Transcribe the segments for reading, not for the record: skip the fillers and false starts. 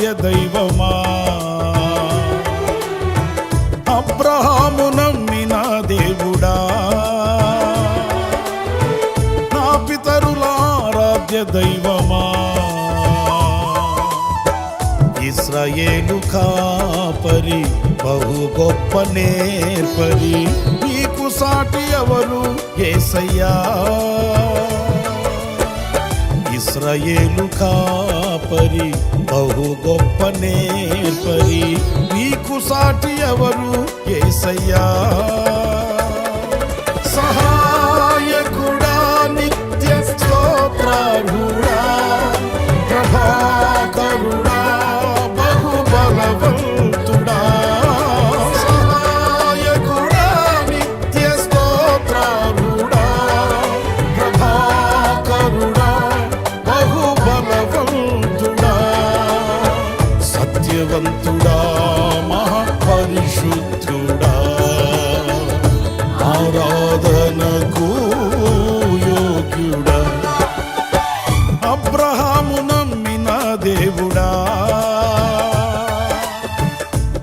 ఆరాధ్య దైవమా, అబ్రహాము నమ్మిన దేవుడా, నా పితరుల ఆరాధ్య దైవమా, ఇశ్రాయేలు కాపరి బహు గొప్ప నేర్పరి, నీకు సాటి ఎవరు యేసయ్యా. ఇశ్రాయేలు కాపరి బహు గొప్ప నేర్పరి, నీకు సాటి ఎవరు యేసయ్యా. సహాయకుడా నిత్య స్తోత్రార్హుడా, ప్రభాకరుడా బహు బలవంతుడా, సహాయకుడా నిత్య స్తోత్రార్హుడా, ప్రభాకరుడా బహు బలవంతుడా, సత్యవంతుడా మహాపరిశుద్ధుడా, ఆరాధనకు యోగ్యుడా, అబ్రహాము నమ్మిన దేవుడా,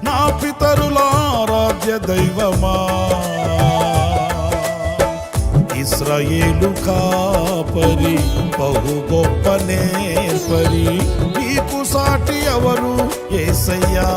నా పితరుల ఆరాధ్య దైవమా, ఇశ్రాయేలు కాపరి బహు గొప్ప నేర్పరి, నీకు సాటి ఎవరు యేసయ్యా.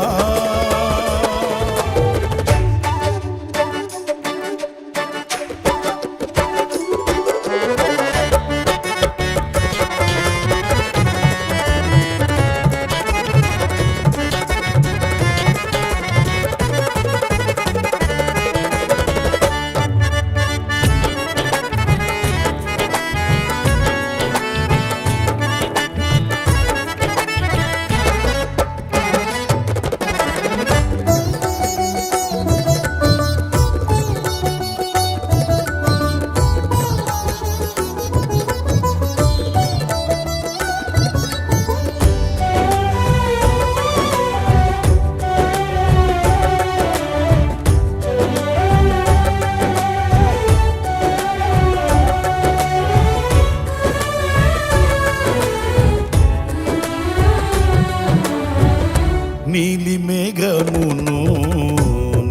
నీలి మేఘమును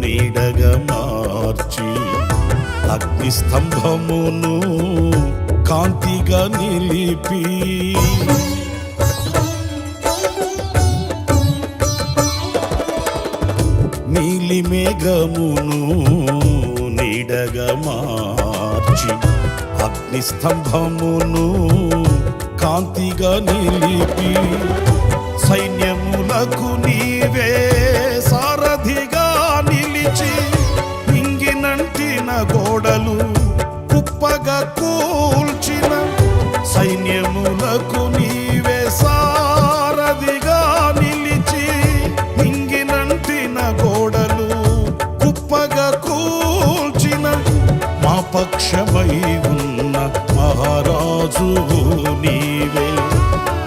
నీడగా మార్చి, అగ్ని స్తంభమును కాంతిగా నిలిపి, నీలి మేఘమును నీడగా మార్చి, అగ్ని స్తంభమును కాంతిగా నిలిపి, సైన్యములకు నీవే సారథిగా నిలిచి, నింగినంటిన గోడలు కుప్పగా కూల్చిన, సైన్యములకు నీవే సారథిగా నిలిచి, నింగినంటిన గోడలు కుప్పగా కూల్చిన, మా పక్షమై ఉన్న మహారాజువు నీవే,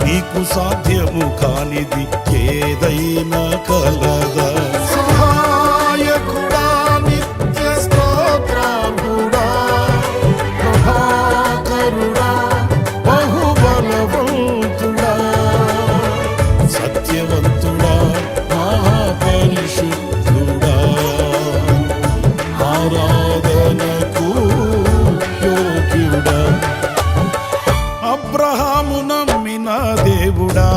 నీకు సాధ్యము కానిది ఏదైనా కలదా. సహాయకుడా నిత్య స్తోత్రార్హుడా, ప్రభాకరుడా బహు బలవంతుడా, సత్యవంతుడా మహాపరిశుద్ధుడా, ఆరాధనకు యోగ్యుడా, అబ్రహాము నమ్మిన దేవుడా,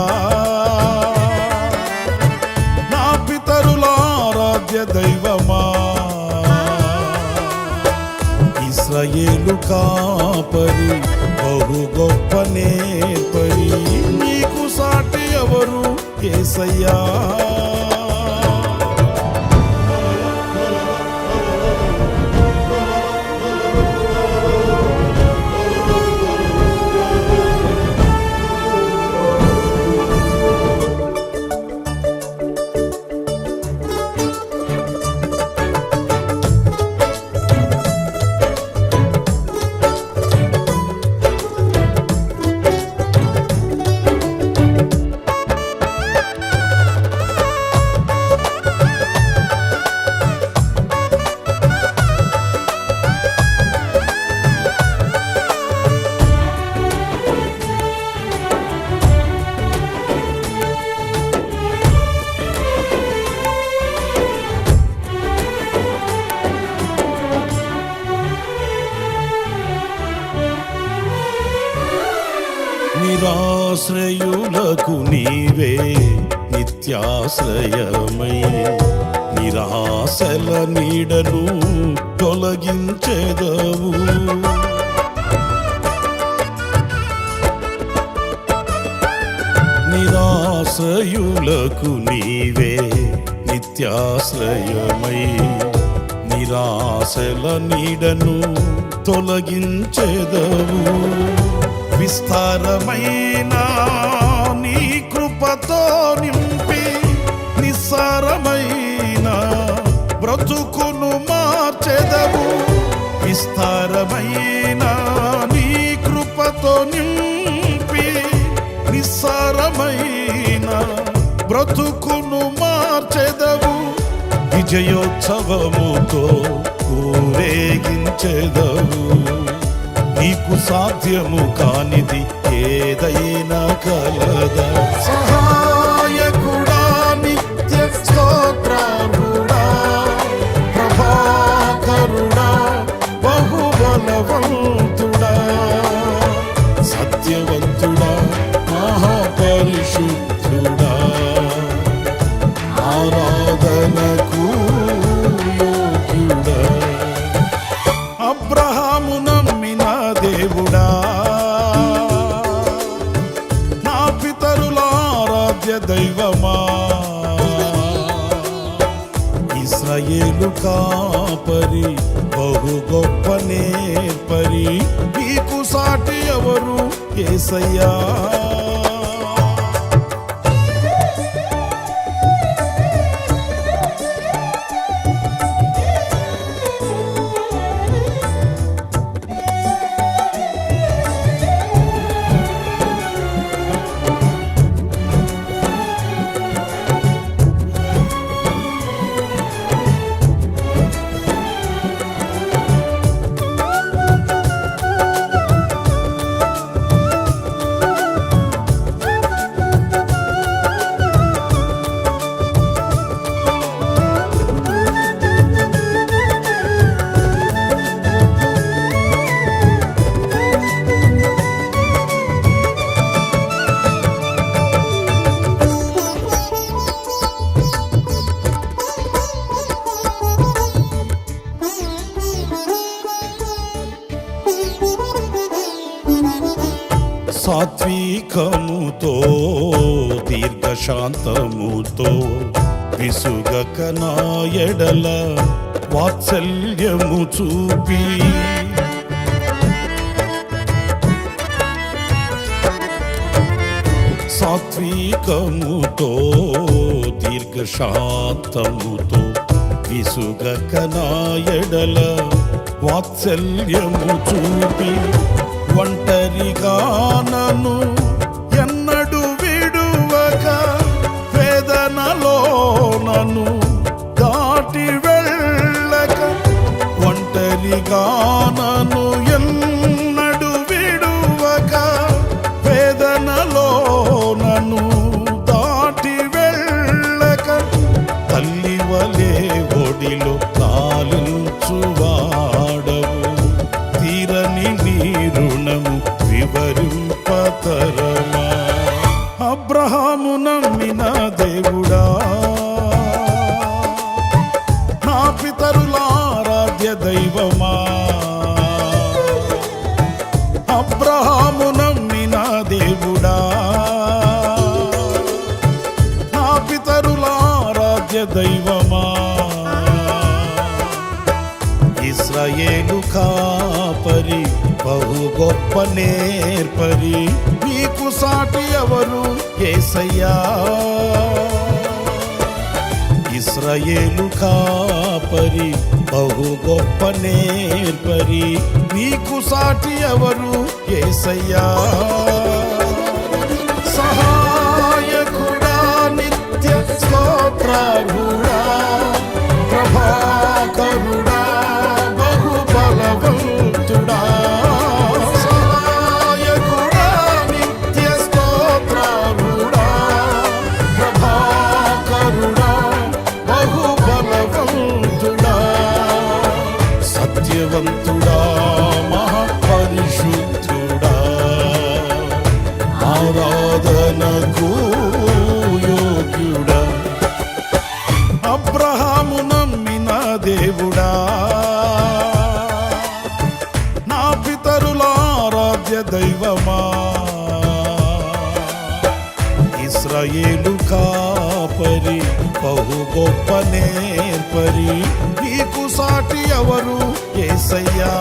నా పితరుల ఆరాధ్య దైవమా, ఇశ్రాయేలు కాపరి బహు గొప్ప నేర్పరి, నీకు సాటి ఎవరు యేసయ్యా. నిరాశ్రయులకు నీవే నిత్యాశ్రయమై నిరాశల నీడను తొలగించెదవు. నిరాశ్రయులకు నీవే నిత్యాశ్రయమై నిరాశల నీడను తొలగించెదవు. విస్తారమైన నీ కృపతో నింపి నిస్సారమైన బ్రతుకును మార్చెదవు. విస్తారమైన నీ కృపతో నింపి నిస్సారమైన బ్రతుకును మార్చెదవు. విజయోత్సవముతో ఊరేగించెదవు. నీకు సాధ్యము కానిది ఏదైనా కలదా? సహాయకుడా, నిత్య స్తోత్రార్హుడా, ప్రభాకరుడా, బహుబలవంతుడా, సత్యవంతుడా, మహాపరిశుద్ధుడా, ఆరాధనకు యోగ్యుడా. అబ్రహాము నమ్మిన దేవుడా, నా పితరుల ఆరాధ్య దైవమా, ఇశ్రాయేలు కాపరి, బహు గొప్ప నేర్పరి, నీకు సాటి ఎవరు యేసయ్యా? సాత్వికముతో దీర్ఘశాంతముతో విసుగక నా ఎడల వాత్సల్యము చూపి సాత్వికముతో దీర్ఘశాంతముతో విసుగక నా ఎడల వాత్సల్యము చూపి ఒంటరిగా నన్ను ఎన్నడు విడువక వేదనలో నన్ను దాటి వెళ్ళక ఒంటరిగా నన్ను ఎన్నడు విడువక వేదనలో నన్ను దాటి వెళ్ళక తల్లి వలే ఒడిలో లాలించువాడవు తీరని నీ రుణము వివరింపతరమా. అబ్రహాము నమ్మిన దేవుడా, నా పితరుల ఆరాధ్య దైవమా, అబ్రహాము నమ్మిన దేవుడా, నా పితరుల ఆరాధ్య దైవమా, ఇశ్రాయేలు కాపరి, బహు గొప్ప నేర్పరి, నీకు సాటి ఎవరు యేసయ్యా? ఇశ్రాయేలు కాపరి, బహు గొప్ప నేర్పరి, నీకు సాటి ఎవరు యేసయ్యా? సహాయకుడా, నిత్య స్తోత్రార్హుడా, ప్రభాకరుడా, బహుబలవంతుడా, సహాయకుడా, నిత్య స్తోత్రార్హుడా, ప్రభాకరుడా, బహుబలవంతుడా, సత్యవంతుడా, మహాపరిశుద్ధుడా, ఆరాధనకు యోగ్యుడా. అబ్రహాము నమ్మిన దేవుడా, నా పితరుల ఆరాధ్య దైవమా, ఇశ్రాయేలు కాపరి బహు గొప్ప నేర్పరి, నీకు సాటి ఎవరు యేసయ్యా.